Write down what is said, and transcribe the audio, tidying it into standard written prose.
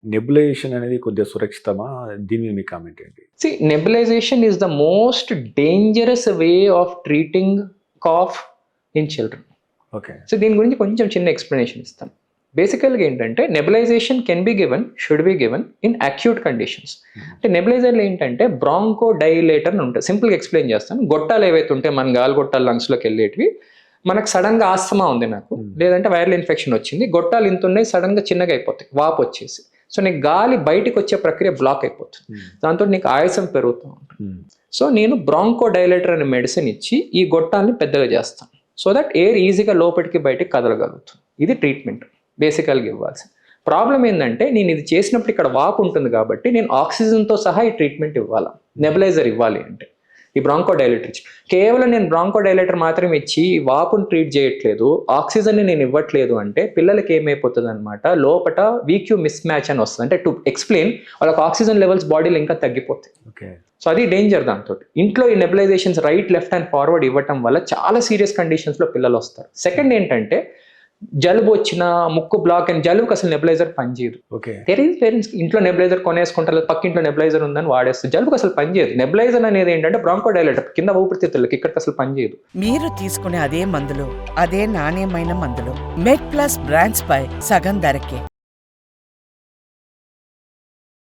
Nebulisation అనేది కొద్దిగా సురక్షితమా? దీని మీద మీ కామెంట్ ఏంటి? See, nebulization is the most dangerous way of treating cough in children. Okay. So దీని గురించి కొంచెం చిన్న ఎక్స్ప్లెనేషన్ ఇస్తాను. బేసికల్గా ఏంటంటే nebulisation can be given, should be given in acute conditions. అంటే నెబులైజర్లు ఏంటంటే బ్రాంకో డైలేటర్ అని ఉంటుంది. సింపుల్గా ఎక్స్ప్లెయిన్ చేస్తాను. గొట్టాలు ఏవైతే ఉంటాయి మన గాలి గొట్టాలు లంగ్స్లోకి వెళ్ళేటివి, మనకు సడన్గా ఆస్తమా ఉంది నాకు, లేదంటే వైరల్ ఇన్ఫెక్షన్ వచ్చింది, గొట్టాలు ఇంత ఉన్నాయి, సడన్గా చిన్నగా అయిపోతాయి వాపు వచ్చేసి. సో నీకు గాలి బయటకు వచ్చే ప్రక్రియ బ్లాక్ అయిపోతుంది, దాంతో నీకు ఆయాసం పెరుగుతూ ఉంటుంది. సో నేను బ్రాంకో డైలేటర్ అనే మెడిసిన్ ఇచ్చి ఈ గొట్టాలని పెద్దగా చేస్తాను, సో దట్ ఎయిర్ ఈజీగా లోపలికి బయటికి కదలగలుగుతుంది. ఇది ట్రీట్మెంట్ బేసికల్గా ఇవ్వాల్సింది. ప్రాబ్లం ఏంటంటే నేను ఇది చేసినప్పుడు ఇక్కడ వాపు ఉంటుంది కాబట్టి నేను ఆక్సిజన్తో సహా ఈ ట్రీట్మెంట్ ఇవ్వాలి, నెబులైజర్ ఇవ్వాలి అంటే ఈ బ్రాంకో డైలేటర్ ఇచ్చి. కేవలం నేను బ్రాంకో డైలేటర్ మాత్రమే ఇచ్చి వాపును ట్రీట్ చేయట్లేదు, ఆక్సిజన్ని నేను ఇవ్వట్లేదు అంటే పిల్లలకి ఏమైపోతుంది అనమాట, లోపల వీక్యూ మిస్ మ్యాచ్ అని వస్తుంది. అంటే టు ఎక్స్ప్లెయిన్, వాళ్ళకి ఆక్సిజన్ లెవెల్స్ బాడీలో ఇంకా తగ్గిపోతాయి. సో అది డేంజర్. దాంతో ఇంట్లో ఈ nebulisations right, left and forward ఇవ్వటం వల్ల చాలా సీరియస్ కండిషన్స్లో పిల్లలు వస్తారు. సెకండ్ ఏంటంటే జలుబు వచ్చిన, ముక్కు బ్లాక్ అని, జలుబుకి అసలు నెబులైజర్ పనిచేయదు. పేరెంట్స్ ఇంట్లో నెబులైజర్ కొనేసుకుంటారు, పక్కింట్లో నెబులైజర్ ఉందని వాడేస్తారు. జలుబుకి అసలు పనిచేయదు. నెబులైజర్ అనేది ఏంటంటే బ్రాంకో డైలేటర్, కింద ఊపిరితిత్తులకి, ఇక్కడికి అసలు పనిచేయదు. మీరు తీసుకునే అదే మందులు, అదే నాణ్యమైన మందులు మెడ్ ప్లస్ బ్రాండ్స్ పై సగం ధరకే.